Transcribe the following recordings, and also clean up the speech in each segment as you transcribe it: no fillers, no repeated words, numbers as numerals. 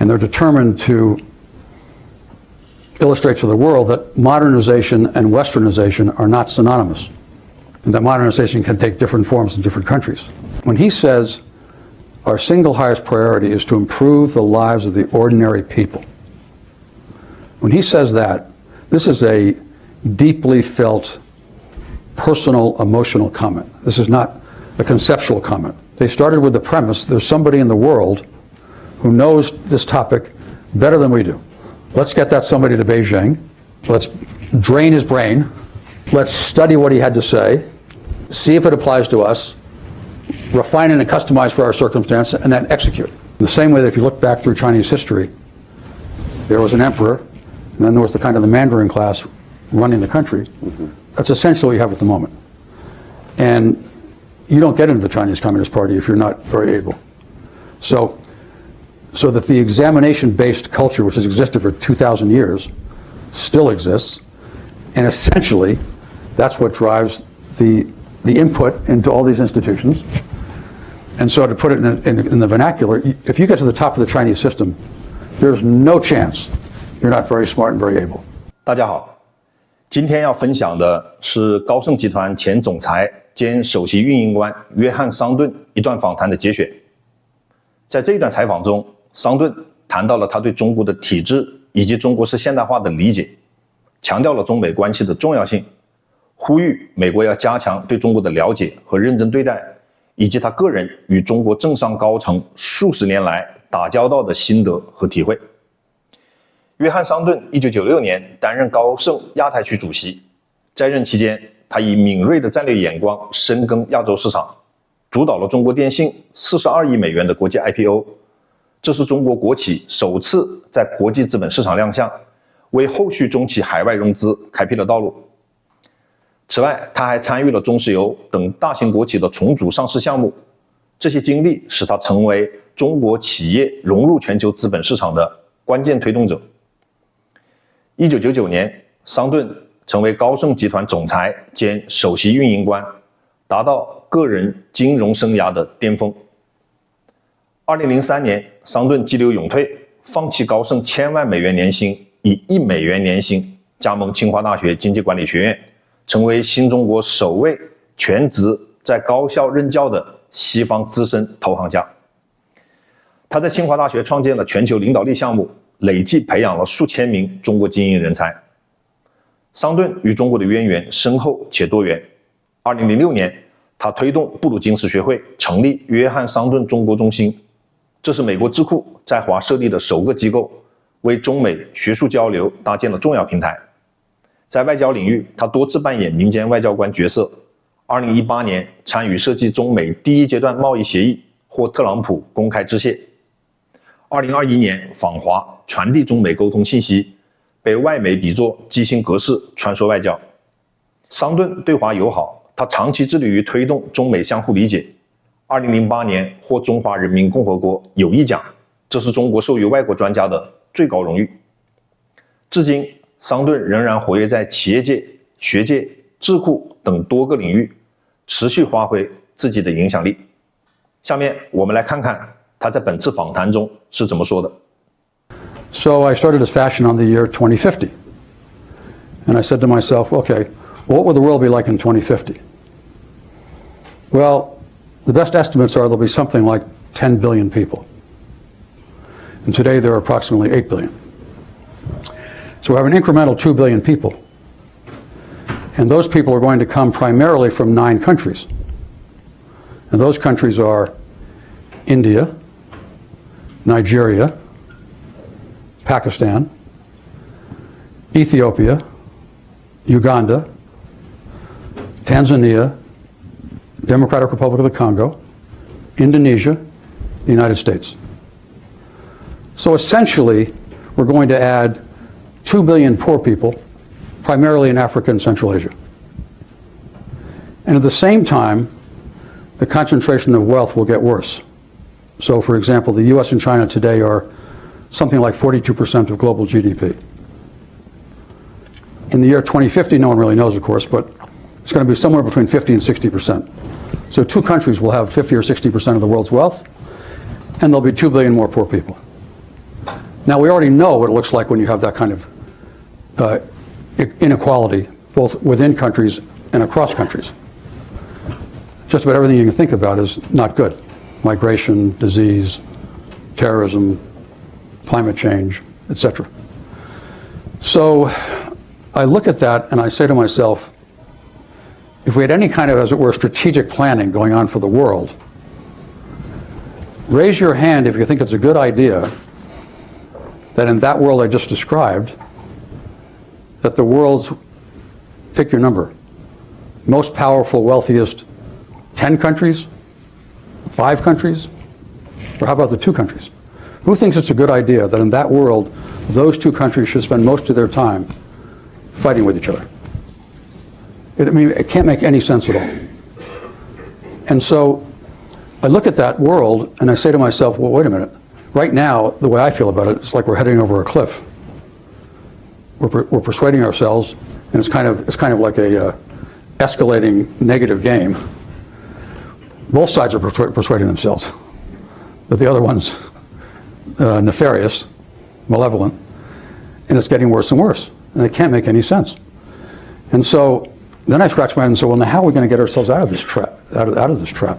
And they're determined to illustrate to the world that modernization and westernization are not synonymous, and that modernization can take different forms in different countries. When he says our single highest priority is to improve the lives of the ordinary people, when he says that, this is a deeply felt, personal, emotional comment. This is not a conceptual comment. They started with the premise there's somebody in the world who knows this topic better than we do. Let's get that somebody to Beijing. Let's drain his brain. Let's study what he had to say, see if it applies to us, refine it and customize for our circumstance, and then execute. The same way that if you look back through Chinese history, there was an emperor, and then there was the kind of the Mandarin class running the country. That's essentially what you have at the moment. And you don't get into the Chinese Communist Party if you're not very able. So that the examination-based culture, which has existed for 2,000 years, still exists, and essentially that's what drives the input into all these institutions. And so to put it in the vernacular, if you get to the top of the Chinese system, there's no chance you're not very smart and very able. 大家好，今天要分享的是高盛集团前总裁兼首席运营官约翰·桑顿一段访谈的节选。在这一段采访中，桑顿谈到了他对中国的体制以及中国式现代化的理解，强调了中美关系的重要性，呼吁美国要加强对中国的了解和认真对待，以及他个人与中国政商高层数十年来打交道的心得和体会。约翰·桑顿1996年担任高盛亚太区主席，在任期间，他以敏锐的战略眼光深耕亚洲市场，主导了中国电信42亿美元的国际 IPO， 这是中国国企首次在国际资本市场亮相，为后续中企海外融资开辟了道路。此外，他还参与了中石油等大型国企的重组上市项目，这些经历使他成为中国企业融入全球资本市场的关键推动者。1999年，桑顿成为高盛集团总裁兼首席运营官，达到个人金融生涯的巅峰。2003年，桑顿激流勇退，放弃高盛1000万美元年薪，以1美元年薪加盟清华大学经济管理学院，成为新中国首位全职在高校任教的西方资深投行家。他在清华大学创建了全球领导力项目，累计培养了数千名中国精英人才。桑顿与中国的渊源深厚且多元。2006年，他推动布鲁金斯学会成立约翰·桑顿中国中心，这是美国智库在华设立的首个机构，为中美学术交流搭建了重要平台。在外交领域，他多次扮演民间外交官角色。2018年参与设计中美第一阶段贸易协议，获特朗普公开致谢。2021年访华，传递中美沟通信息，被外媒比作基辛格式传说外交。桑顿对华友好，他长期致力于推动中美相互理解。2008年获中华人民共和国友谊奖，这是中国授予外国专家的最高荣誉。至今，桑顿仍然活跃在企业界、学界、智库等多个领域，持续发挥自己的影响力。下面我们来看看他在本次访谈中是怎么说的。So I started as fashion on the year 2050. And I said to myself, okay, what will the world be like in 2050? Well, the best estimates are there'll be something like 10 billion people. And today there are approximately 8 billion. So we have an incremental 2 billion people. And those people are going to come primarily from 9 countries. And those countries are India, Nigeria, Pakistan, Ethiopia, Uganda, Tanzania, Democratic Republic of the Congo, Indonesia, the United States. So essentially, we're going to add 2 billion poor people, primarily in Africa and Central Asia. And at the same time, the concentration of wealth will get worse. So, for example, the US and China today are something like 42% of global GDP. In the year 2050, no one really knows, of course, but it's going to be somewhere between 50 and 60%. So 2 countries will have 50 or 60% of the world's wealth, and there'll be 2 billion more poor people. Now, we already know what it looks like when you have that kind of inequality, both within countries and across countries. Just about everything you can think about is not good. Migration, disease, terrorism, climate change, etc. So I look at that and I say to myself, if we had any kind of, as it were, strategic planning going on for the world, raise your hand if you think it's a good idea that in that world I just described, that the world's, pick your number, most powerful, wealthiest 10 countries, 5 countries, or how about the 2 countries? Who thinks it's a good idea that in that world, those 2 countries should spend most of their time fighting with each other? It can't make any sense at all. And so I look at that world and I say to myself, well, wait a minute. Right now, the way I feel about it, it's like we're heading over a cliff. We're persuading ourselves, and it's kind of like a escalating negative game. Both sides are persuading themselves that the other one's nefarious, malevolent, and it's getting worse and worse. And it can't make any sense. And so then I scratch my head and say, well, now how are we going to get ourselves out of this trap? Out of this trap?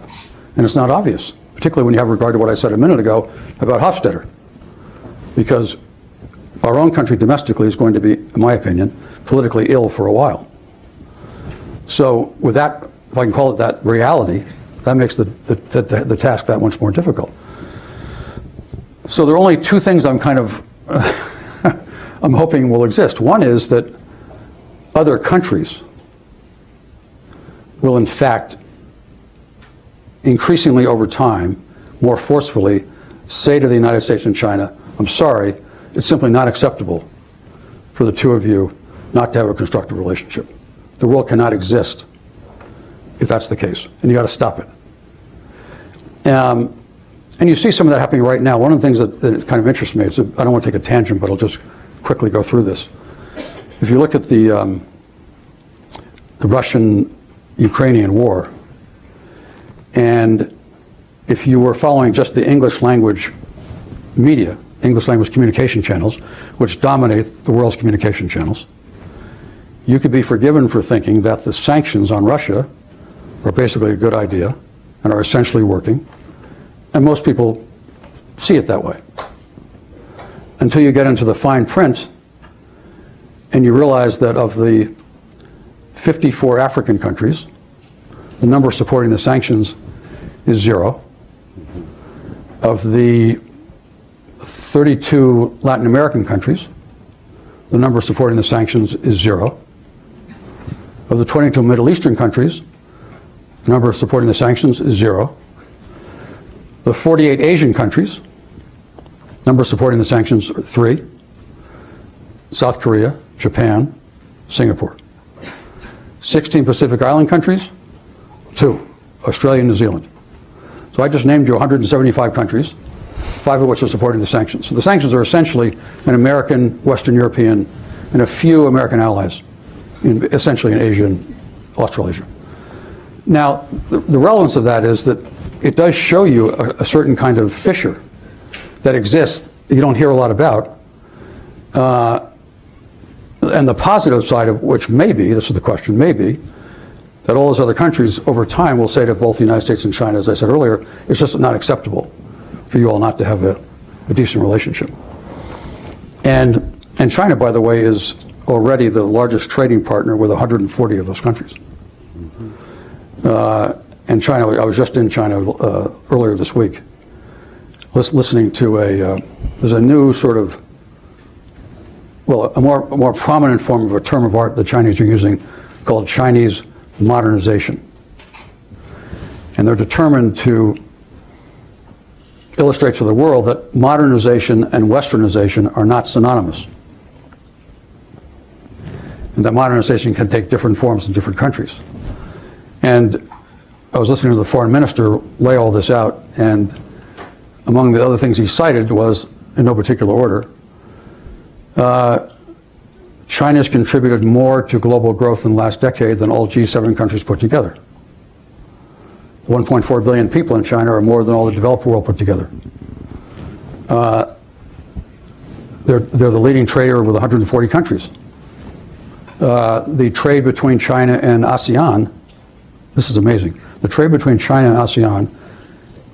And it's not obvious, particularly when you have regard to what I said a minute ago about Hofstadter, because our own country domestically is going to be, in my opinion, politically ill for a while. So with that, if I can call it that, reality, that makes the task that much more difficult. So there are only 2 things I'm kind of I'm hoping will exist. One is that other countries will in fact increasingly over time, more forcefully, say to the United States and China, I'm sorry, it's simply not acceptable for the 2 of you not to have a constructive relationship. The world cannot exist if that's the case, and you got to stop it. And you see some of that happening right now. One of the things that kind of interests me, I don't want to take a tangent, but I'll just quickly go through this. If you look at the Russian-Ukrainian war, and if you were following just the English language media, English language communication channels, which dominate the world's communication channels, you could be forgiven for thinking that the sanctions on Russia are basically a good idea and are essentially working, and most people see it that way. Until you get into the fine print and you realize that of the 54 African countries, the number supporting the sanctions is 0. Of the 32 Latin American countries, the number supporting the sanctions is 0. Of the 22 Middle Eastern countries, the number supporting the sanctions is 0. The 48 Asian countries, number supporting the sanctions are 3. South Korea, Japan, Singapore. 16 Pacific Island countries, 2, Australia and New Zealand. So I just named you 175 countries, 5 of which are supporting the sanctions. So the sanctions are essentially an American, Western European, and a few American allies, essentially in Asia and Australasia. Now, the relevance of that is that it does show you a certain kind of fissure that exists that you don't hear a lot about. And the positive side of which may be, this is the question, may be, that all those other countries over time will say to both the United States and China, as I said earlier, it's just not acceptable for you all not to have a decent relationship. And China, by the way, is already the largest trading partner with 140 of those countries. And China, I was just in China earlier this week, listening to there's a new sort of, well, a more prominent form of a term of art the Chinese are using called Chinese modernization. And they're determined to illustrate to the world that modernization and westernization are not synonymous. And that modernization can take different forms in different countries. And I was listening to the foreign minister lay all this out, and among the other things he cited was, in no particular order, China's contributed more to global growth in the last decade than all G7 countries put together. 1.4 billion people in China are more than all the developed world put together. They're the leading trader with 140 countries. The trade between China and ASEAN, this is amazing. The trade between China and ASEAN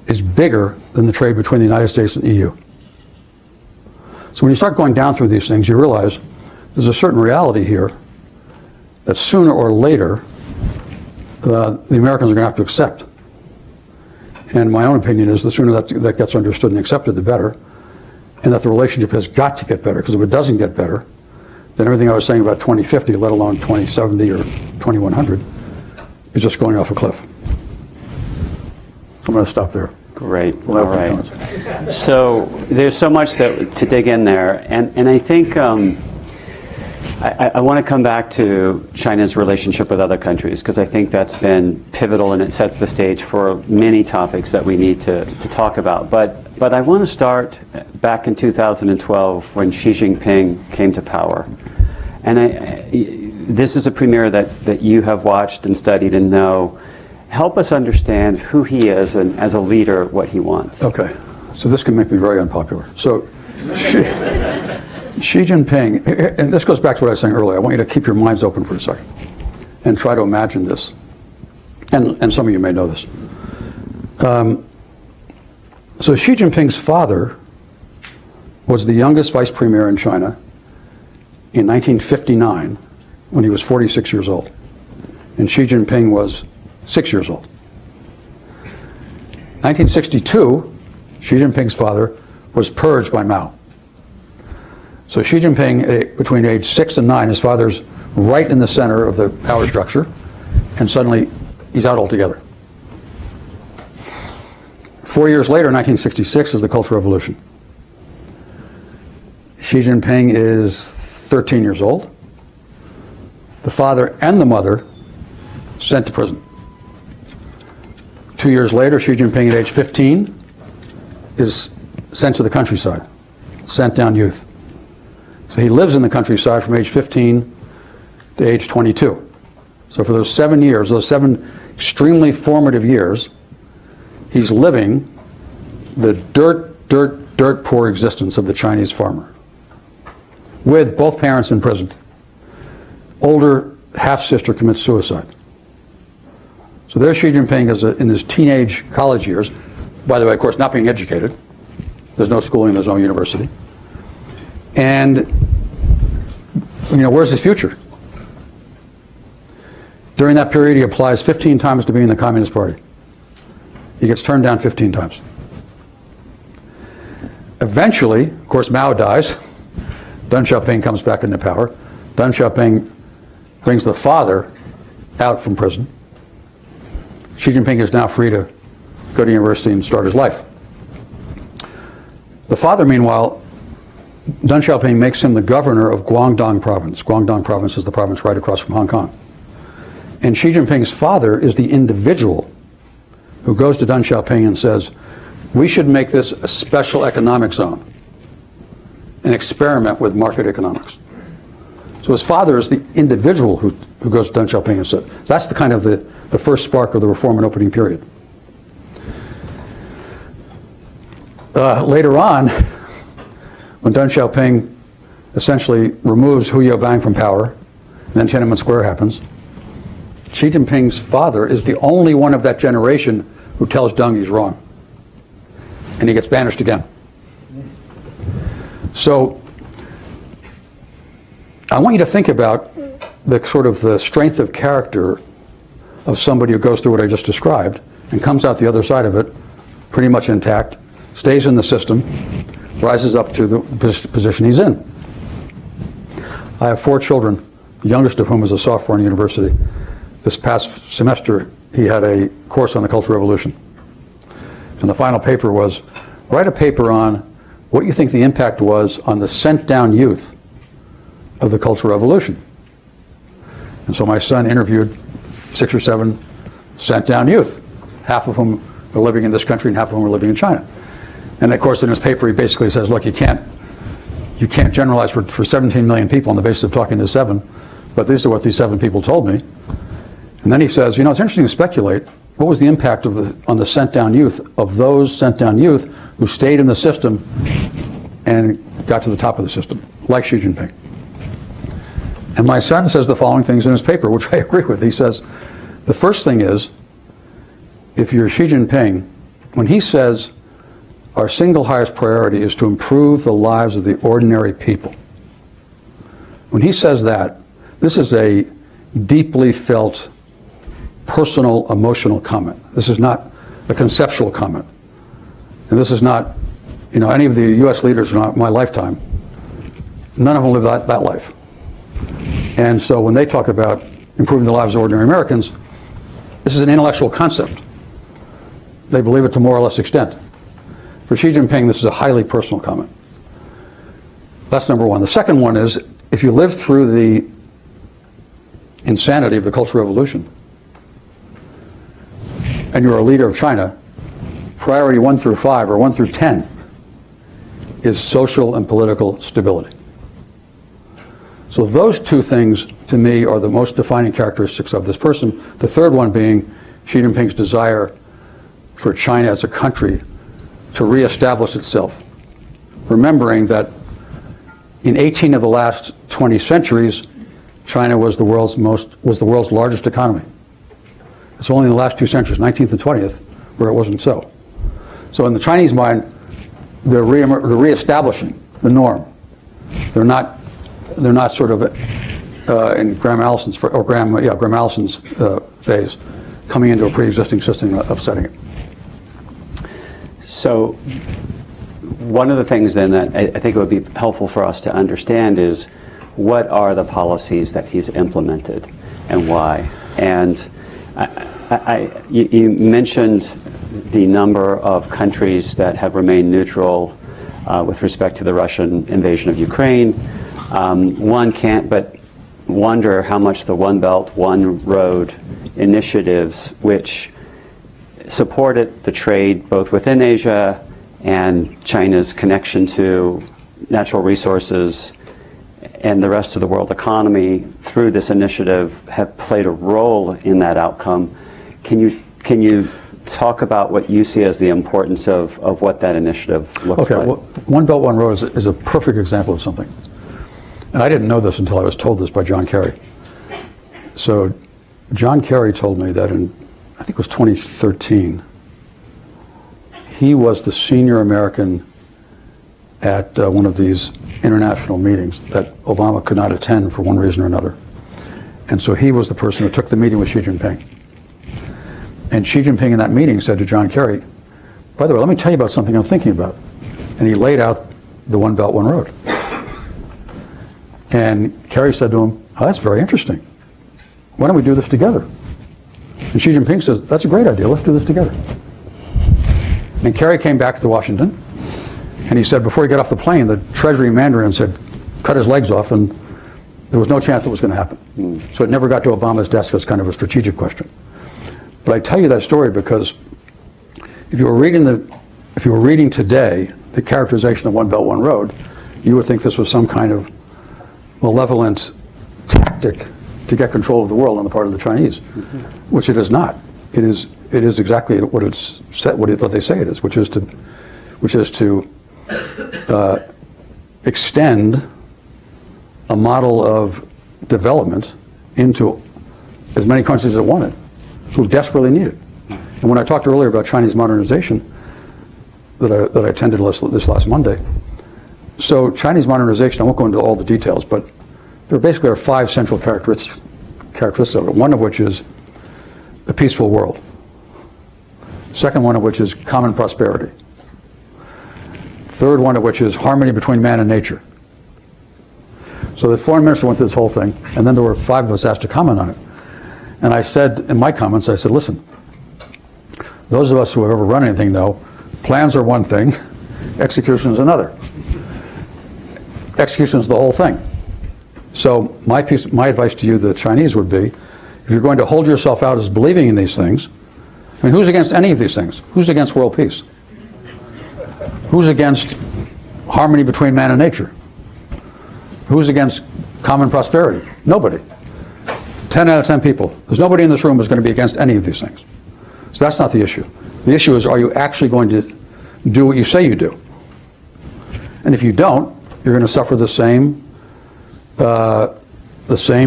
is bigger than the trade between the United States and the EU. So when you start going down through these things, you realize there's a certain reality here that sooner or later the Americans are going to have to accept. And my own opinion is the sooner that gets understood and accepted, the better. And that the relationship has got to get better, because if it doesn't get better, then everything I was saying about 2050, let alone 2070 or 2100, is just going off a cliff. I'm going to stop there. Great. All right. So there's so much to dig in there, and I think I want to come back to China's relationship with other countries, because I think that's been pivotal and it sets the stage for many topics that we need to talk about. But I want to start back in 2012 when Xi Jinping came to power. And this is a premier that you have watched and studied and know. Help us understand who he is and, as a leader, what he wants. Okay. So this can make me very unpopular. So Xi Jinping, and this goes back to what I was saying earlier. I want you to keep your minds open for a second and try to imagine this. And some of you may know this. So Xi Jinping's father was the youngest vice premier in China in 1959 when he was 46 years old. And Xi Jinping was 6 years old. 1962, Xi Jinping's father was purged by Mao. So Xi Jinping, between age 6 and 9, his father's right in the center of the power structure, and suddenly he's out altogether. 4 years later, 1966, is the Cultural Revolution. Xi Jinping is 13 years old. The father and the mother sent to prison. 2 years later, Xi Jinping at age 15 is sent to the countryside, sent down youth. So he lives in the countryside from age 15 to age 22. So for those 7 years, those 7 extremely formative years, he's living the dirt poor existence of the Chinese farmer, with both parents imprisoned. Older half-sister commits suicide. So there's Xi Jinping in his teenage college years, by the way, of course, not being educated. There's no schooling, there's no university. And, where's his future? During that period, he applies 15 times to be in the Communist Party. He gets turned down 15 times. Eventually, of course, Mao dies. Deng Xiaoping comes back into power. Deng Xiaoping brings the father out from prison. Xi Jinping is now free to go to university and start his life. The father, meanwhile, Deng Xiaoping makes him the governor of Guangdong province. Guangdong province is the province right across from Hong Kong. And Xi Jinping's father is the individual who goes to Deng Xiaoping and says, we should make this a special economic zone and experiment with market economics. So his father is the individual who goes to Deng Xiaoping and says, that's the kind of the first spark of the reform and opening period. Later on, when Deng Xiaoping essentially removes Hu Yaobang from power, and then Tiananmen Square happens, Xi Jinping's father is the only one of that generation who tells Deng he's wrong. And he gets banished again. So I want you to think about the strength of character of somebody who goes through what I just described and comes out the other side of it pretty much intact, stays in the system, rises up to the position he's in. I have 4 children, the youngest of whom is a sophomore in university. This past semester, he had a course on the Cultural Revolution. And the final paper was, write a paper on what you think the impact was on the sent-down youth of the Cultural Revolution. And so my son interviewed 6 or 7 sent-down youth, half of whom are living in this country and half of whom are living in China. And of course, in his paper, he basically says, look, you can't generalize for 17 million people on the basis of talking to 7, but these are what these 7 people told me. And then he says, it's interesting to speculate, what was the impact on the sent-down youth of those sent-down youth who stayed in the system and got to the top of the system, like Xi Jinping. And my son says the following things in his paper, which I agree with. He says, the first thing is, if you're Xi Jinping, when he says our single highest priority is to improve the lives of the ordinary people, when he says that, this is a deeply felt, personal, emotional comment. This is not a conceptual comment. And this is not, any of the U.S. leaders in my lifetime, none of them live that life. And so when they talk about improving the lives of ordinary Americans, this is an intellectual concept. They believe it to more or less extent. For Xi Jinping, this is a highly personal comment. That's number one. The second one is, if you live through the insanity of the Cultural Revolution, and you're a leader of China, priority 1 through 5 or 1 through 10 is social and political stability. So those two things, to me, are the most defining characteristics of this person. The third one being Xi Jinping's desire for China as a country to reestablish itself, remembering that in 18 of the last 20 centuries, China was the world's largest economy. It's only in the last 2 centuries, 19th and 20th, where it wasn't so. So in the Chinese mind, they're reestablishing the norm. They're not sort of in Graham Allison's phase, coming into a pre-existing system, upsetting it. So one of the things then that I think it would be helpful for us to understand is, what are the policies that he's implemented and why? And you mentioned the number of countries that have remained neutral with respect to the Russian invasion of Ukraine. One can't but wonder how much the One Belt, One Road initiatives, which supported the trade both within Asia and China's connection to natural resources and the rest of the world economy through this initiative, have played a role in that outcome. Can you talk about what you see as the importance of what that initiative looks like? Okay, well, One Belt, One Road is a perfect example of something. And I didn't know this until I was told this by John Kerry. So John Kerry told me that in, I think it was 2013, he was the senior American at one of these international meetings that Obama could not attend for one reason or another. And so he was the person who took the meeting with Xi Jinping. And Xi Jinping in that meeting said to John Kerry, by the way, let me tell you about something I'm thinking about. And he laid out the One Belt, One Road. And Kerry said to him, oh, that's very interesting. Why don't we do this together? And Xi Jinping says, that's a great idea, let's do this together. And Kerry came back to Washington, and he said before he got off the plane, the Treasury Mandarin said, cut his legs off, and there was no chance it was going to happen. So it never got to Obama's desk as kind of a strategic question. But I tell you that story because if you were reading today the characterization of One Belt, One Road, you would think this was some kind of malevolent tactic to get control of the world on the part of the Chinese, which it is not. It is exactly what it's said, what they say it is, which is to extend a model of development into as many countries as it wanted, who desperately need it. And when I talked earlier about Chinese modernization that I attended this last Monday, so Chinese modernization, I won't go into all the details, but there basically are 5 central characteristics of it, one of which is a peaceful world. Second one of which is common prosperity. Third one of which is harmony between man and nature. So the foreign minister went through this whole thing, and then there were 5 of us asked to comment on it. And I said, in my comments, I said, listen, those of us who have ever run anything know, plans are one thing, execution is another. Execution is the whole thing. So my advice to you, the Chinese, would be, if you're going to hold yourself out as believing in these things, I mean, who's against any of these things? Who's against world peace? Who's against harmony between man and nature? Who's against common prosperity? Nobody. 10 out of 10 people. There's nobody in this room who's going to be against any of these things. So that's not the issue. The issue is, are you actually going to do what you say you do? And if you don't, you're going to suffer the same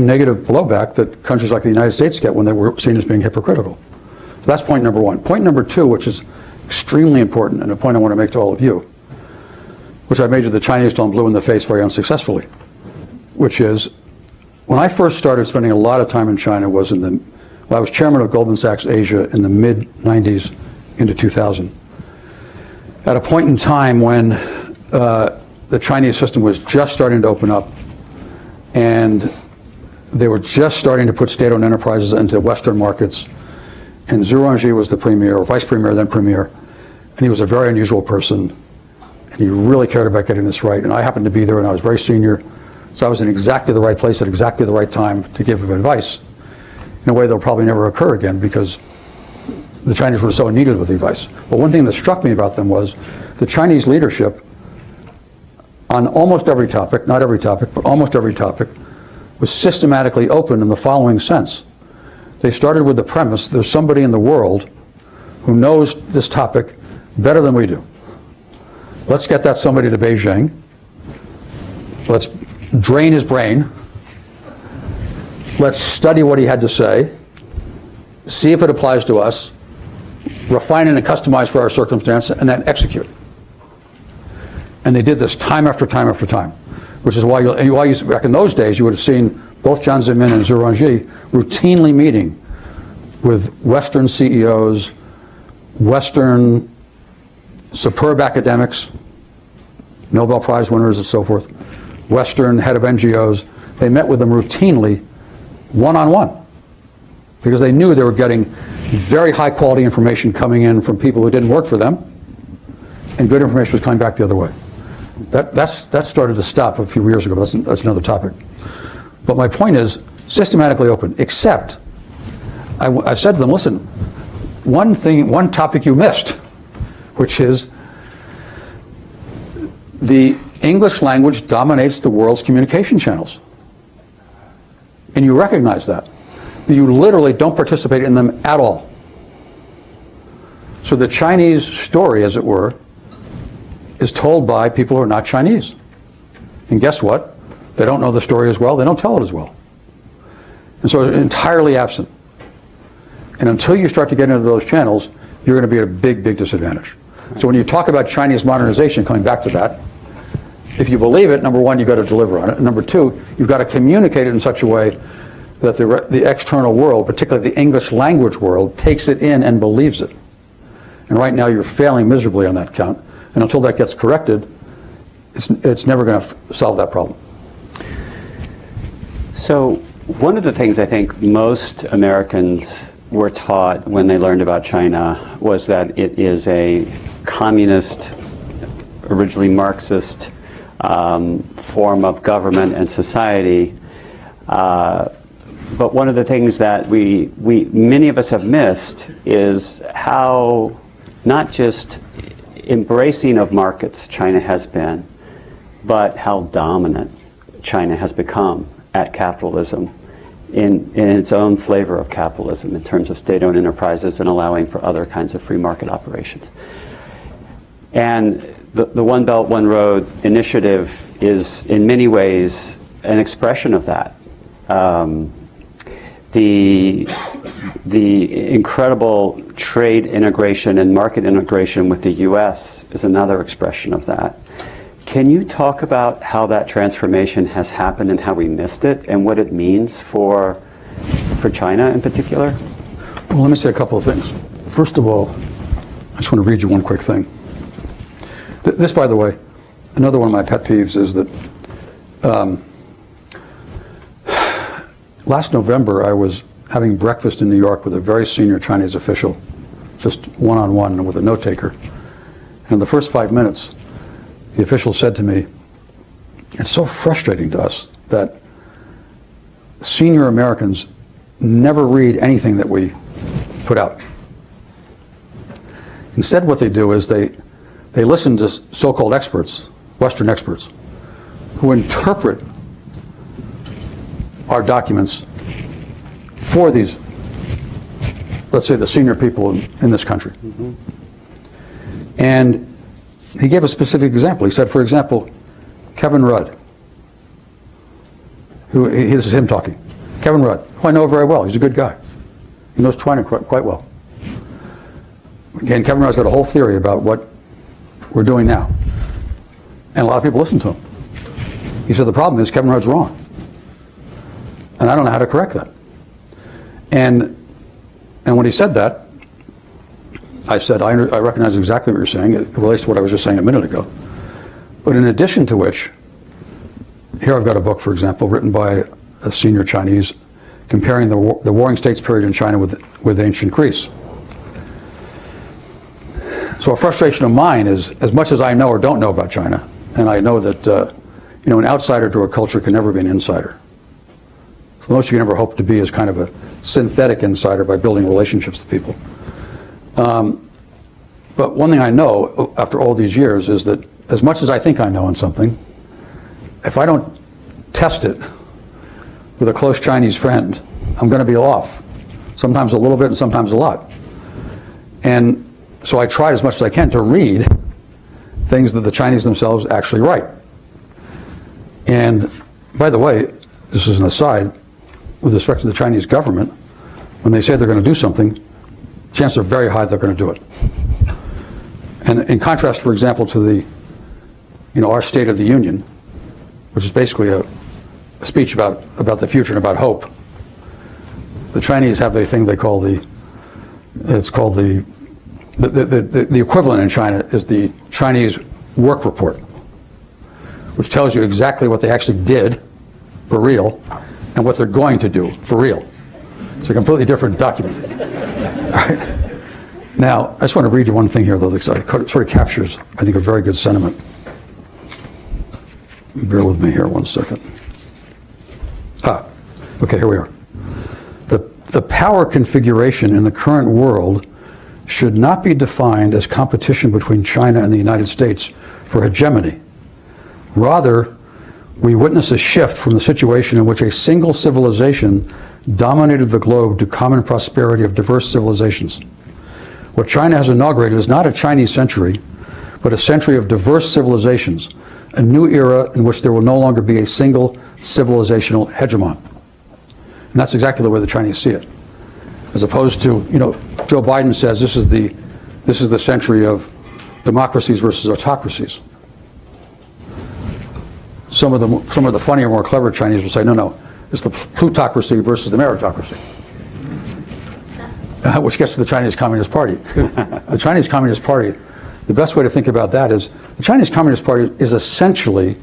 negative blowback that countries like the United States get when they were seen as being hypocritical. So that's point number one. Point number two, which is extremely important, and a point I want to make to all of you, which I made to the Chinese till I'm blue in the face very unsuccessfully, which is, when I first started spending a lot of time in China was I was chairman of Goldman Sachs Asia in the mid-90s into 2000. At a point in time when the Chinese system was just starting to open up, and they were just starting to put state-owned enterprises into Western markets, and Zhu Rongji was the premier, or vice premier, then premier, and he was a very unusual person, and he really cared about getting this right, and I happened to be there, and I was very senior, so I was in exactly the right place at exactly the right time to give him advice in a way that will probably never occur again, because the Chinese were so needed with advice. But one thing that struck me about them was the Chinese leadership on almost every topic, not every topic, but almost every topic, was systematically open in the following sense. They started with the premise, there's somebody in the world who knows this topic better than we do. Let's get that somebody to Beijing. Let's drain his brain. Let's study what he had to say, see if it applies to us, refine it and customize for our circumstance, and then execute. And they did this time after time after time, which is why back in those days you would have seen both Jiang Zemin and Zhu Rongji routinely meeting with Western CEOs, Western superb academics, Nobel Prize winners and so forth, Western head of NGOs. They met with them routinely, one-on-one, because they knew they were getting very high quality information coming in from people who didn't work for them, and good information was coming back the other way. That started to stop a few years ago, but that's another topic. But my point is, systematically open, except I said to them, listen, one topic you missed, which is the English language dominates the world's communication channels. And you recognize that. You literally don't participate in them at all. So the Chinese story, as it were, is told by people who are not Chinese. And guess what? They don't know the story as well, they don't tell it as well. And so it's entirely absent. And until you start to get into those channels, you're going to be at a big, big disadvantage. So when you talk about Chinese modernization, coming back to that, if you believe it, number one, you've got to deliver on it. And number two, you've got to communicate it in such a way that the external world, particularly the English language world, takes it in and believes it. And right now you're failing miserably on that count. And until that gets corrected, it's never going to solve that problem. So one of the things I think most Americans were taught when they learned about China was that it is a communist, originally Marxist form of government and society. But one of the things that many of us have missed is how not just embracing of markets China has been, but how dominant China has become at capitalism in its own flavor of capitalism in terms of state-owned enterprises and allowing for other kinds of free market operations. And the One Belt, One Road initiative is in many ways an expression of that. The incredible trade integration and market integration with the US is another expression of that. Can you talk about how that transformation has happened and how we missed it and what it means for China in particular? Well, let me say a couple of things. First of all, I just want to read you one quick thing. This, by the way, another one of my pet peeves is that last November I was having breakfast in New York with a very senior Chinese official, just one-on-one with a note-taker. And in the first 5 minutes, the official said to me, it's so frustrating to us that senior Americans never read anything that we put out. Instead, what they do is they listen to so-called experts, Western experts, who interpret our documents for these, let's say, the senior people in this country. Mm-hmm. And he gave a specific example. He said, for example, Kevin Rudd, this is him talking. Kevin Rudd, who I know very well. He's a good guy. He knows China quite well. Again, Kevin Rudd's got a whole theory about what we're doing now. And a lot of people listen to him. He said the problem is Kevin Rudd's wrong. And I don't know how to correct that. And when he said that, I said, I recognize exactly what you're saying. It relates to what I was just saying a minute ago. But in addition to which, here I've got a book, for example, written by a senior Chinese, comparing the Warring States period in China with ancient Greece. So a frustration of mine is, as much as I know or don't know about China, and I know that an outsider to a culture can never be an insider. So the most you can ever hope to be is kind of a synthetic insider by building relationships with people. But one thing I know after all these years is that as much as I think I know on something, if I don't test it with a close Chinese friend, I'm going to be off. Sometimes a little bit and sometimes a lot. And so I tried as much as I can to read things that the Chinese themselves actually write. And by the way, this is an aside, with respect to the Chinese government, when they say they're going to do something, chances are very high they're going to do it. And in contrast, for example, to our State of the Union, which is basically a speech about the future and about hope, the Chinese have a thing they call the equivalent in China is the Chinese work report, which tells you exactly what they actually did for real and what they're going to do for real. It's a completely different document. All right. Now, I just want to read you one thing here, though, that sort of captures, I think, a very good sentiment. Bear with me here 1 second. Okay, here we are. The power configuration in the current world should not be defined as competition between China and the United States for hegemony. Rather, we witness a shift from the situation in which a single civilization dominated the globe to common prosperity of diverse civilizations. What China has inaugurated is not a Chinese century, but a century of diverse civilizations, a new era in which there will no longer be a single civilizational hegemon. And that's exactly the way the Chinese see it. As opposed to, Joe Biden says this is the century of democracies versus autocracies. Some of the funnier, more clever Chinese will say, no, it's the plutocracy versus the meritocracy. Which gets to the Chinese Communist Party. The Chinese Communist Party, the best way to think about that is the Chinese Communist Party is essentially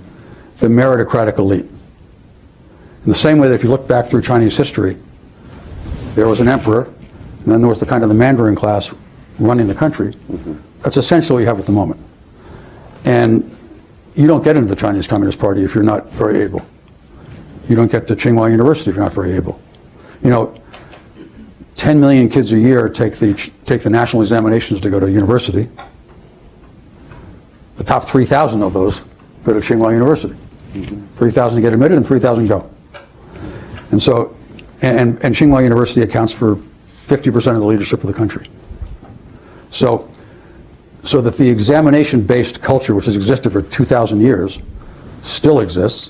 the meritocratic elite. In the same way that if you look back through Chinese history, there was an emperor, and then there was the Mandarin class running the country. Mm-hmm. That's essentially what you have at the moment. And you don't get into the Chinese Communist Party if you're not very able. You don't get to Tsinghua University if you're not very able. 10 million kids a year take the national examinations to go to university. The top 3,000 of those go to Tsinghua University. Mm-hmm. 3,000 get admitted and 3,000 go. And so, and Tsinghua University accounts for 50% of the leadership of the country. So that the examination-based culture, which has existed for 2,000 years, still exists,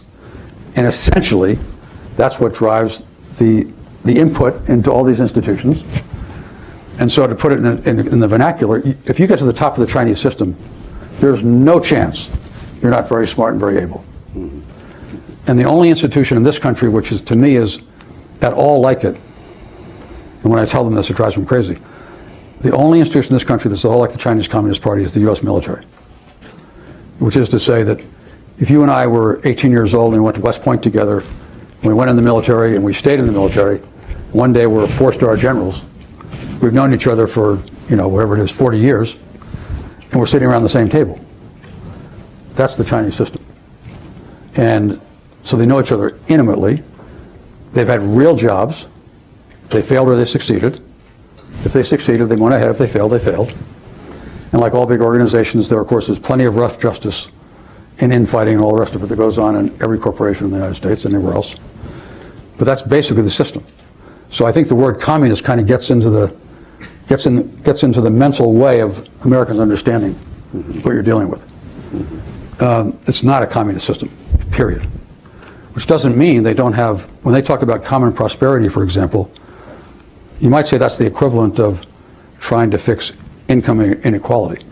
and essentially, that's what drives the input into all these institutions. And so, to put it in the vernacular, if you get to the top of the Chinese system, there's no chance you're not very smart and very able. Mm-hmm. And the only institution in this country, which is, to me, is at all like it, and when I tell them this, it drives them crazy. The only institution in this country that's at all like the Chinese Communist Party is the U.S. military. Which is to say that if you and I were 18 years old and we went to West Point together, and we went in the military and we stayed in the military, one day we're 4-star generals, we've known each other for, whatever it is, 40 years, and we're sitting around the same table. That's the Chinese system. And so they know each other intimately. They've had real jobs. They failed or they succeeded. If they succeeded, they went ahead. If they failed, they failed. And like all big organizations, there, of course, is plenty of rough justice and infighting and all the rest of it that goes on in every corporation in the United States and anywhere else. But that's basically the system. So I think the word communist kind of gets into the mental way of Americans understanding what you're dealing with. It's not a communist system, period. Which doesn't mean they don't have, when they talk about common prosperity, for example, you might say that's the equivalent of trying to fix income inequality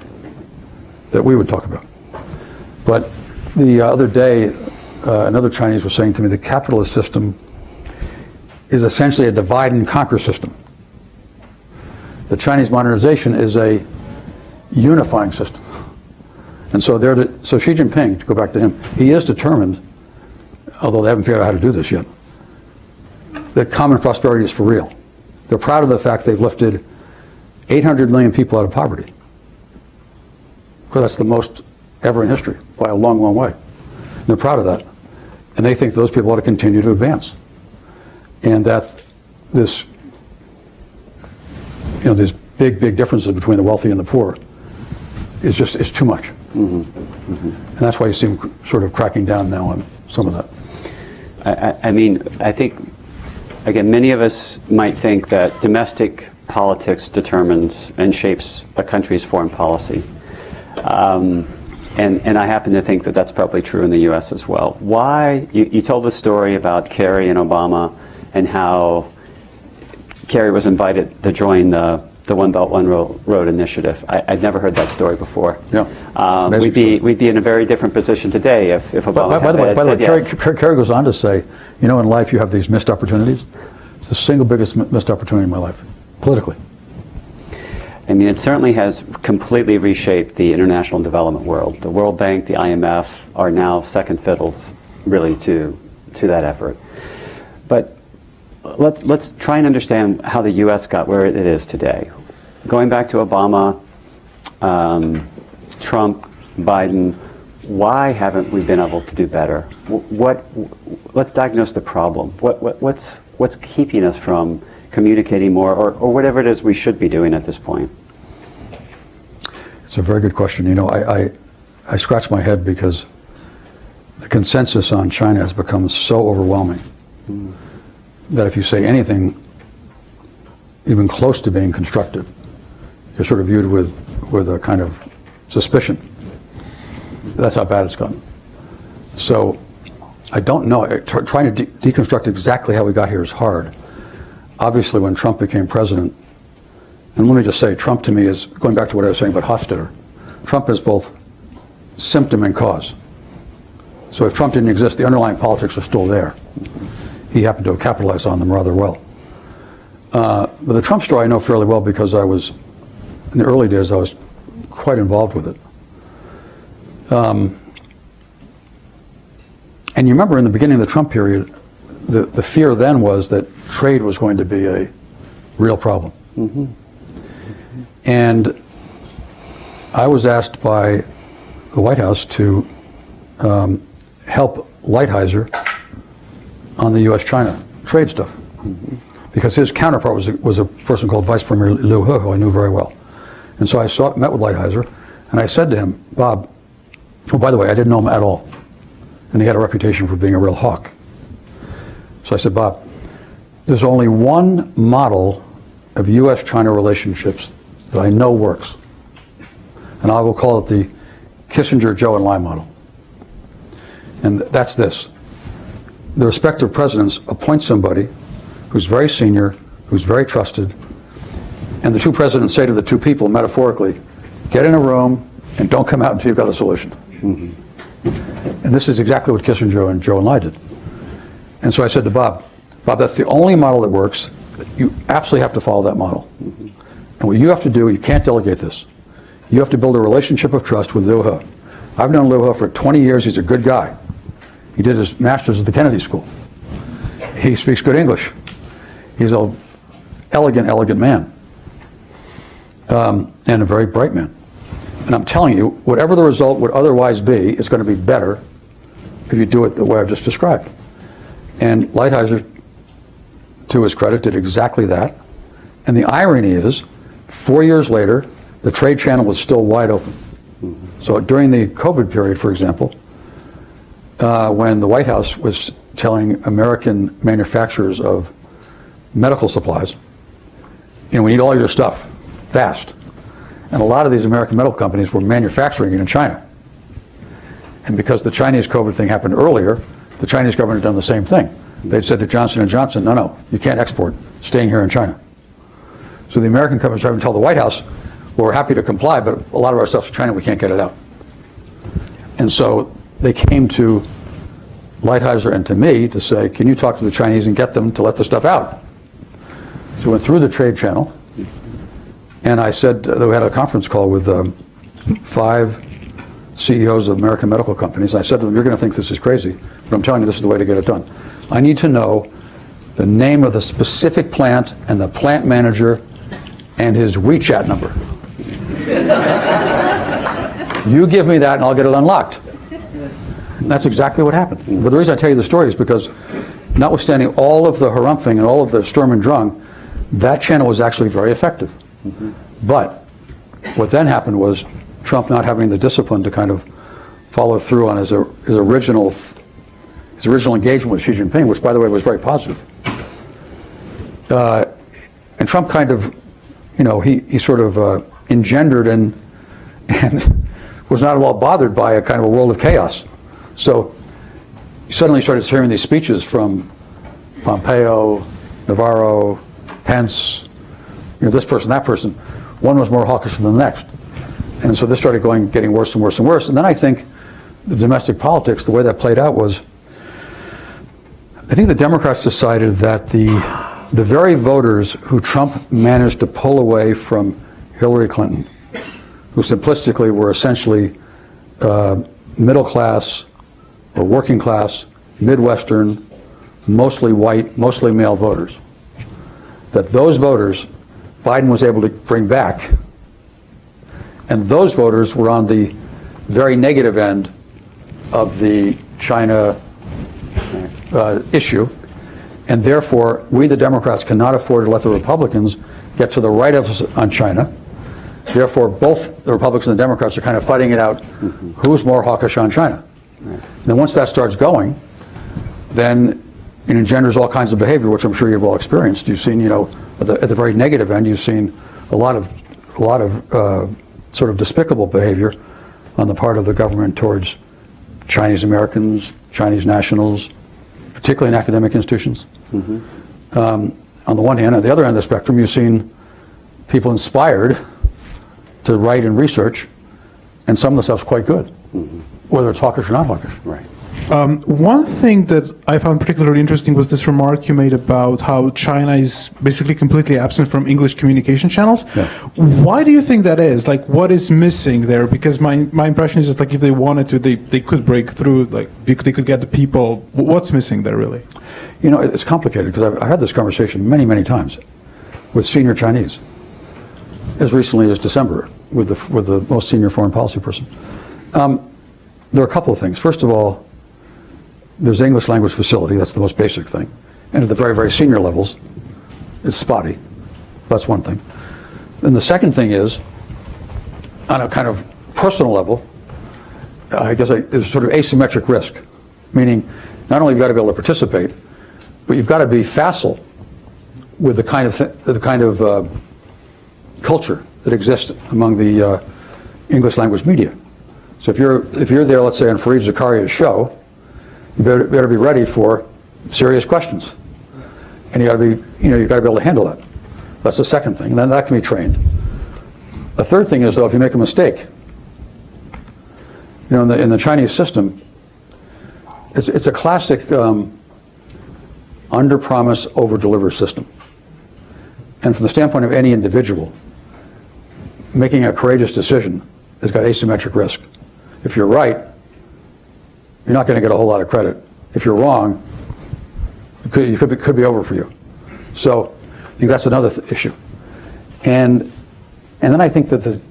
that we would talk about. But the other day, another Chinese was saying to me, the capitalist system is essentially a divide and conquer system. The Chinese modernization is a unifying system. And so so Xi Jinping, to go back to him, he is determined, although they haven't figured out how to do this yet, that common prosperity is for real. They're proud of the fact they've lifted 800 million people out of poverty. Of course, that's the most ever in history, by a long, long way. And they're proud of that. And they think those people ought to continue to advance. And that this, these big, big differences between the wealthy and the poor is too much. Mm-hmm. Mm-hmm. And that's why you see them sort of cracking down now on some of that. I mean, I think, again, many of us might think that domestic politics determines and shapes a country's foreign policy. And I happen to think that that's probably true in the U.S. as well. Why? You told the story about Kerry and Obama and how Kerry was invited to join the One Belt, One Road initiative. I'd never heard that story before. Yeah. We'd be in a very different position today if Obama by the way, yes. Kerry goes on to say, in life you have these missed opportunities. It's the single biggest missed opportunity in my life, politically. I mean, it certainly has completely reshaped the international development world. The World Bank, the IMF are now second fiddles, really, to that effort. But let's try and understand how the U.S. got where it is today. Going back to Obama, Trump, Biden, why haven't we been able to do better? Let's diagnose the problem. What's keeping us from communicating more, or whatever it is we should be doing at this point? It's a very good question. I scratch my head because the consensus on China has become so overwhelming that if you say anything even close to being constructive, you're sort of viewed with a kind of suspicion. That's how bad it's gotten. So I don't know. Trying to deconstruct exactly how we got here is hard. Obviously, when Trump became president, and let me just say, Trump to me is, going back to what I was saying about Hofstadter, Trump is both symptom and cause. So if Trump didn't exist, the underlying politics are still there. He happened to have capitalized on them rather well. But the Trump story I know fairly well because in the early days, I was quite involved with it. And you remember in the beginning of the Trump period, the fear then was that trade was going to be a real problem. Mm-hmm. And I was asked by the White House to help Lighthizer on the U.S.-China trade stuff. Mm-hmm. Because his counterpart was a person called Vice Premier Liu He, who I knew very well. And so I met with Lighthizer, and I said to him, Bob, oh, by the way, I didn't know him at all. And he had a reputation for being a real hawk. So I said, Bob, there's only one model of U.S.-China relationships that I know works. And I will call it the Kissinger, Zhou Enlai model. And that's this. The respective presidents appoint somebody who's very senior, who's very trusted, and the two presidents say to the two people, metaphorically, get in a room and don't come out until you've got a solution. Mm-hmm. And this is exactly what Kissinger and Zhou Enlai did. And so I said to Bob, that's the only model that works. You absolutely have to follow that model. Mm-hmm. And what you have to do, you can't delegate this. You have to build a relationship of trust with Liu He. I've known Liu He for 20 years. He's a good guy. He did his master's at the Kennedy School. He speaks good English. He's an elegant man. And a very bright man. And I'm telling you, whatever the result would otherwise be, it's going to be better if you do it the way I've just described. And Lighthizer, to his credit, did exactly that. And the irony is, 4 years later, the trade channel was still wide open. Mm-hmm. So during the COVID period, for example, when the White House was telling American manufacturers of medical supplies, we need all your stuff, fast. And a lot of these American medical companies were manufacturing it in China. And because the Chinese COVID thing happened earlier, the Chinese government had done the same thing. They'd said to Johnson & Johnson, no, you can't export, staying here in China. So the American companies were having to tell the White House, well, we're happy to comply, but a lot of our stuff's in China, we can't get it out. And so they came to Lighthizer and to me to say, can you talk to the Chinese and get them to let the stuff out? So we went through the trade channel, and I said that we had a conference call with 5 CEOs of American medical companies. I said to them, you're going to think this is crazy, but I'm telling you this is the way to get it done. I need to know the name of the specific plant and the plant manager and his WeChat number. You give me that and I'll get it unlocked. And that's exactly what happened. But the reason I tell you the story is because notwithstanding all of the harumphing and all of the Sturm and Drang, that channel was actually very effective. Mm-hmm. But what then happened was Trump not having the discipline to kind of follow through on his original engagement with Xi Jinping, which, by the way, was very positive. And Trump kind of, he sort of engendered and was not at all bothered by a kind of a world of chaos. So he suddenly started hearing these speeches from Pompeo, Navarro, Pence, this person, that person. One was more hawkish than the next. And so this started getting worse and worse and worse. And then I think the domestic politics, the way that played out was, I think the Democrats decided that the very voters who Trump managed to pull away from Hillary Clinton, who simplistically were essentially middle class or working class, Midwestern, mostly white, mostly male voters, that those voters Biden was able to bring back. And those voters were on the very negative end of the China issue. And therefore, we, the Democrats, cannot afford to let the Republicans get to the right of us on China. Therefore, both the Republicans and the Democrats are kind of fighting it out, who's more hawkish on China. Right. And then once that starts going, then it engenders all kinds of behavior, which I'm sure you've all experienced. You've seen, at the very negative end, you've seen a lot of sort of despicable behavior on the part of the government towards Chinese Americans, Chinese nationals, particularly in academic institutions. Mm-hmm. On the one hand, at the other end of the spectrum, you've seen people inspired to write and research, and some of the stuff's quite good, mm-hmm. whether it's hawkish or not hawkish. Right. One thing that I found particularly interesting was this remark you made about how China is basically completely absent from English communication channels. Yeah. Why do you think that is? Like, what is missing there? Because my impression is that, like, if they wanted to, they could break through, like, they could get the people. What's missing there, really? It's complicated, because I've had this conversation many, many times with senior Chinese, as recently as December, with the most senior foreign policy person. There are a couple of things. First of all, there's an English language facility. That's the most basic thing. And at the very, very senior levels, it's spotty. That's one thing. Then the second thing is, on a kind of personal level, I guess there's sort of asymmetric risk, meaning not only have you got to be able to participate, but you've got to be facile with the kind of culture that exists among the English language media. So if you're there, let's say, on Fareed Zakaria's show, you better be ready for serious questions, and you've got to be able to handle that. That's the second thing. And then that can be trained. The third thing is, though, if you make a mistake, in the Chinese system, it's a classic under-promise, over-deliver system. And from the standpoint of any individual, making a courageous decision has got asymmetric risk. If you're right, you're not going to get a whole lot of credit. If you're wrong, it could be over for you. So I think that's another issue. And then I think that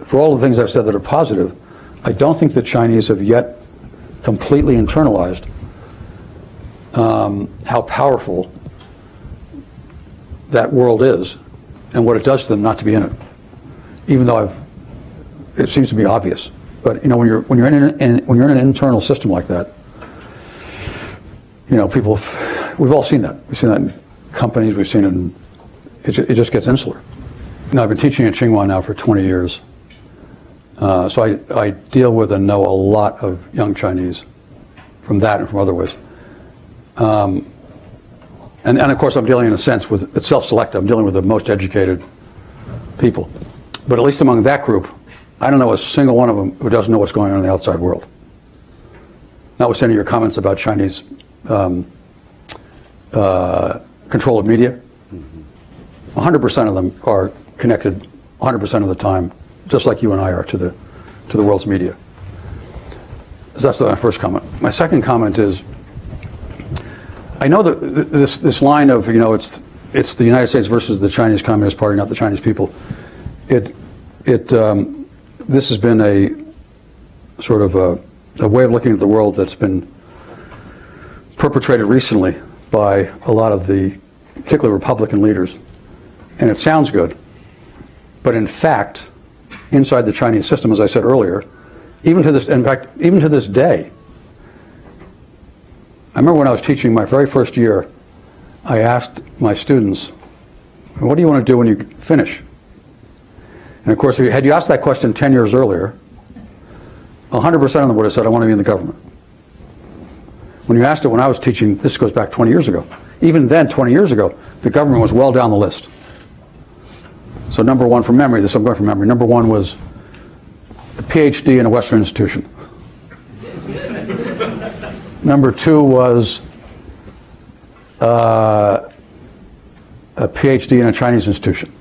for all the things I've said that are positive, I don't think the Chinese have yet completely internalized how powerful that world is and what it does to them not to be in it. Even though it seems to be obvious. But when you're in an internal system like that, people, we've all seen that. We've seen that in companies. We've seen it. It just gets insular. I've been teaching at Tsinghua now for 20 years, So I deal with and know a lot of young Chinese from that and from other ways. And of course I'm dealing in a sense with, it's self-selected, I'm dealing with the most educated people. But at least among that group, I don't know a single one of them who doesn't know what's going on in the outside world. Notwithstanding your comments about Chinese control of media, 100% of them are connected 100% of the time, just like you and I are, to the world's media. So that's my first comment. My second comment is, I know that this line of, you know, it's the United States versus the Chinese Communist Party, not the Chinese people. This has been a sort of a way of looking at the world that's been perpetrated recently by a lot of the, particularly Republican leaders. And it sounds good, but in fact, inside the Chinese system, as I said earlier, even to this day, I remember when I was teaching my very first year, I asked my students, what do you want to do when you finish? And of course, had you asked that question 10 years earlier, 100% of them would have said, I want to be in the government. When you asked it when I was teaching, this goes back 20 years ago, even then, 20 years ago, the government was well down the list. So number one, from memory, this I'm going from memory, number one was a PhD in a Western institution. Number two was a PhD in a Chinese institution.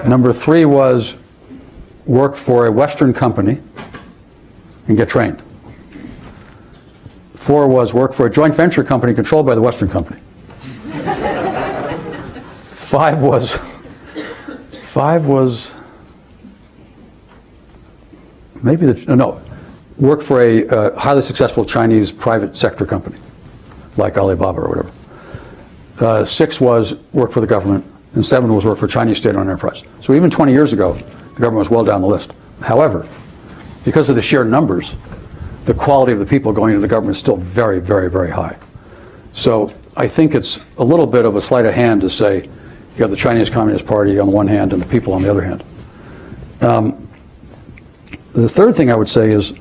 Number three was work for a Western company and get trained. Four was work for a joint venture company controlled by the Western company. Five was maybe work for a highly successful Chinese private sector company, like Alibaba or whatever. Six was work for the government, and seven was work for Chinese state-owned enterprise. So even 20 years ago, the government was well down the list. However, because of the sheer numbers, the quality of the people going into the government is still very, very, very high. So I think it's a little bit of a sleight of hand to say you have the Chinese Communist Party on the one hand and the people on the other hand. The third thing I would say is,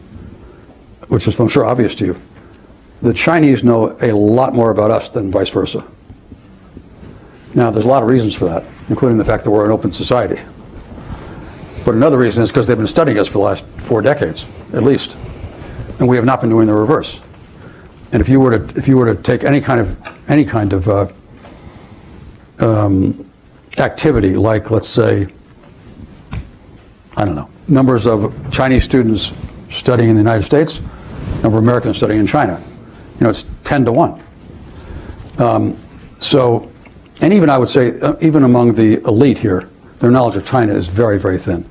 which is I'm sure obvious to you, the Chinese know a lot more about us than vice versa. Now, there's a lot of reasons for that, including the fact that we're an open society. But another reason is because they've been studying us for the last 4 decades, at least, and we have not been doing the reverse. And if you were to take any kind of activity, like, let's say, I don't know, numbers of Chinese students studying in the United States, number of Americans studying in China, it's 10 to 1. And even I would say, even among the elite here, their knowledge of China is very, very thin.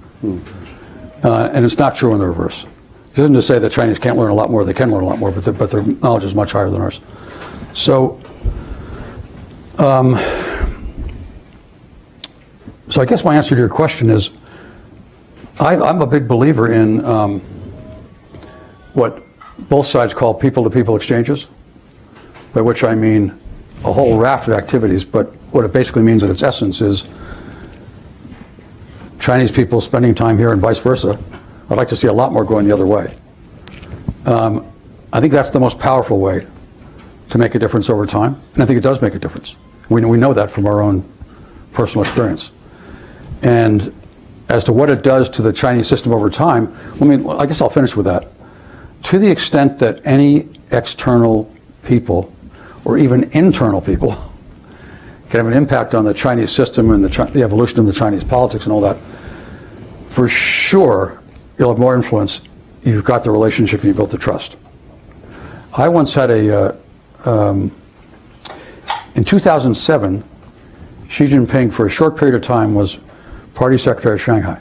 And it's not true in the reverse. It isn't to say that Chinese can't learn a lot more, they can learn a lot more, but their knowledge is much higher than ours. So I guess my answer to your question is, I'm a big believer in what both sides call people-to-people exchanges, by which I mean a whole raft of activities, but what it basically means at its essence is Chinese people spending time here and vice versa. I'd like to see a lot more going the other way. I think that's the most powerful way to make a difference over time, and I think it does make a difference. We know that from our own personal experience. And as to what it does to the Chinese system over time, I guess I'll finish with that. To the extent that any external people, or even internal people, can have an impact on the Chinese system and the evolution of the Chinese politics and all that, for sure, you'll have more influence. You've got the relationship and you built the trust. I once had in 2007, Xi Jinping, for a short period of time, was party secretary of Shanghai.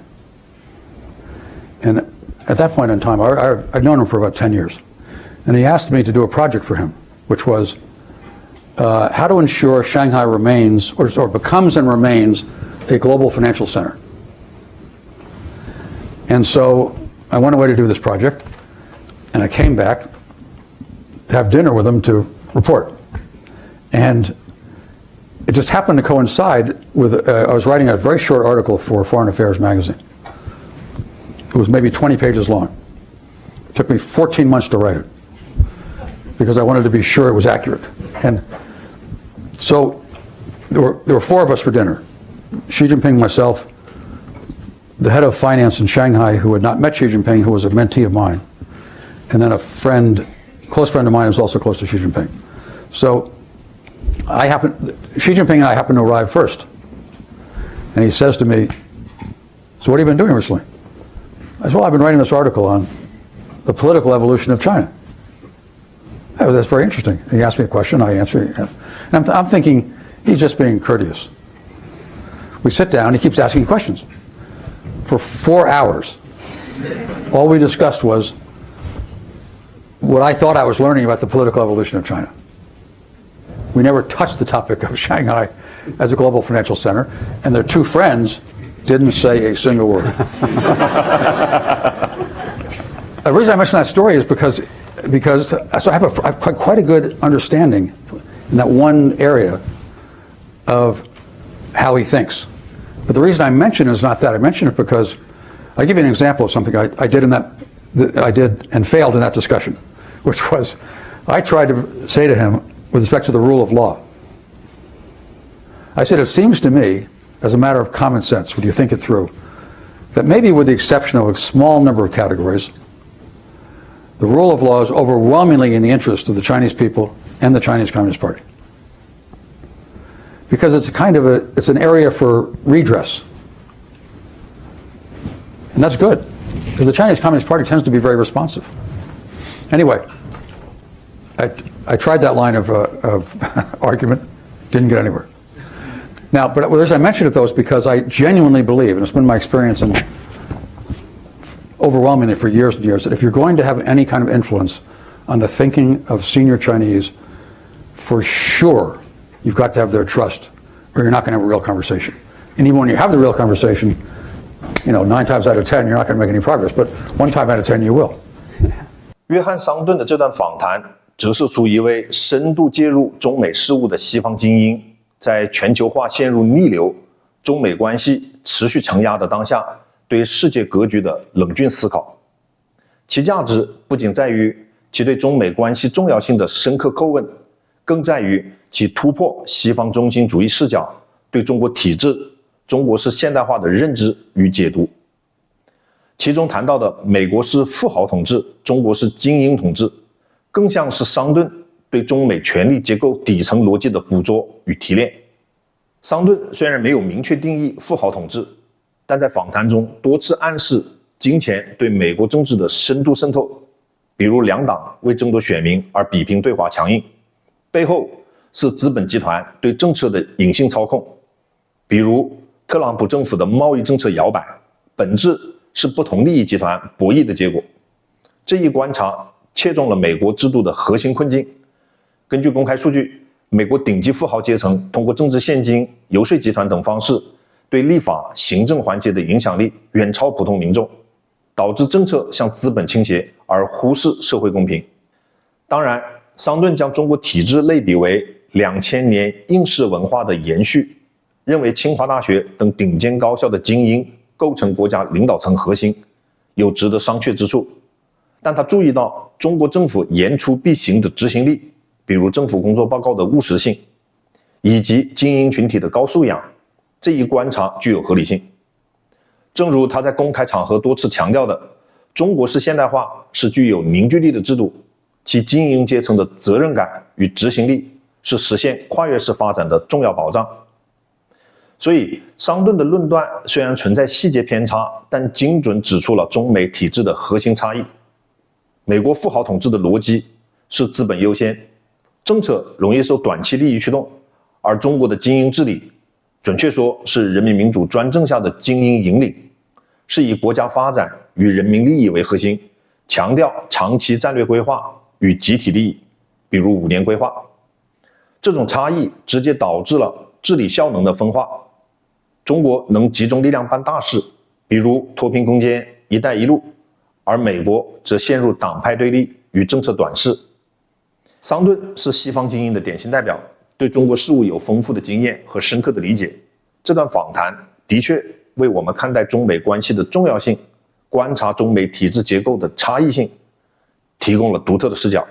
And at that point in time, I'd known him for about 10 years. And he asked me to do a project for him, which was how to ensure Shanghai remains, or becomes and remains, a global financial center. And so I went away to do this project, and I came back to have dinner with him to report. And it just happened to coincide with, I was writing a very short article for Foreign Affairs magazine. It was maybe 20 pages long. It took me 14 months to write it because I wanted to be sure it was accurate. And so there were 4 of us for dinner. Xi Jinping, myself, the head of finance in Shanghai who had not met Xi Jinping, who was a mentee of mine, and then a close friend of mine who's also close to Xi Jinping. So Xi Jinping and I happened to arrive first. And he says to me, "So what have you been doing recently?" I said, "Well, I've been writing this article on the political evolution of China." Oh, that's very interesting. He asked me a question, I answered. And I'm thinking, he's just being courteous. We sit down, he keeps asking questions. For 4 hours, all we discussed was what I thought I was learning about the political evolution of China. We never touched the topic of Shanghai as a global financial center, and their 2 friends didn't say a single word. The reason I mention that story is because so I have quite a good understanding in that one area of how he thinks. But the reason I mention it is not that. I mention it because I'll give you an example of something I did I did and failed in that discussion, which was I tried to say to him with respect to the rule of law. I said, it seems to me, as a matter of common sense, when you think it through, that maybe with the exception of a small number of categories, the rule of law is overwhelmingly in the interest of the Chinese people and the Chinese Communist Party. Because it's it's an area for redress. And that's good, because the Chinese Communist Party tends to be very responsive. Anyway, I tried that line of argument, didn't get anywhere. Now, but the reason I mention it though is because I genuinely believe, and it's been my experience overwhelmingly for years and years, that if you're going to have any kind of influence on the thinking of senior Chinese, for sure you've got to have their trust, or you're not going to have a real conversation. And even when you have the real conversation, 9 times out of 10 you're not going to make any progress, but 1 time out of 10 you will. 约翰·桑顿的这段访谈折射出一位深度介入中美事务的西方精英，在全球化陷入逆流、中美关系持续承压的当下，对世界格局的冷峻思考。其价值不仅在于其对中美关系重要性的深刻叩问，更在于其突破西方中心主义视角对中国体制、中国式现代化的认知与解读。其中谈到的美国式富豪统治，中国式精英统治，更像是桑顿对中美权力结构底层逻辑的捕捉与提炼。桑顿虽然没有明确定义富豪统治，但在访谈中多次暗示金钱对美国政治的深度渗透，比如两党为争夺选民而比拼对华强硬，背后是资本集团对政策的隐性操控，比如特朗普政府的贸易政策摇摆，本质是不同利益集团博弈的结果。这一观察切中了美国制度的核心困境。根据公开数据，美国顶级富豪阶层通过政治现金、游说集团等方式，对立法、行政环节的影响力远超普通民众，导致政策向资本倾斜而忽视社会公平。当然，桑顿将中国体制类比为2000年应试文化的延续，认为清华大学等顶尖高校的精英构成国家领导层核心，有值得商榷之处。但他注意到中国政府言出必行的执行力，比如政府工作报告的务实性，以及精英群体的高素养，这一观察具有合理性。正如他在公开场合多次强调的，中国式现代化是具有凝聚力的制度，其精英阶层的责任感与执行力是实现跨越式发展的重要保障。所以桑顿的论断虽然存在细节偏差，但精准指出了中美体制的核心差异。美国富豪统治的逻辑是资本优先，政策容易受短期利益驱动，而中国的精英治理，准确说是人民民主专政下的精英引领，是以国家发展与人民利益为核心，强调长期战略规划与集体利益，比如5年规划。这种差异直接导致了治理效能的分化。中国能集中力量办大事，比如脱贫攻坚、一带一路，而美国则陷入党派对立与政策短视。桑顿是西方精英的典型代表，对中国事务有丰富的经验和深刻的理解。这段访谈的确为我们看待中美关系的重要性观察中美体制结构的差异性，提供了独特的视角。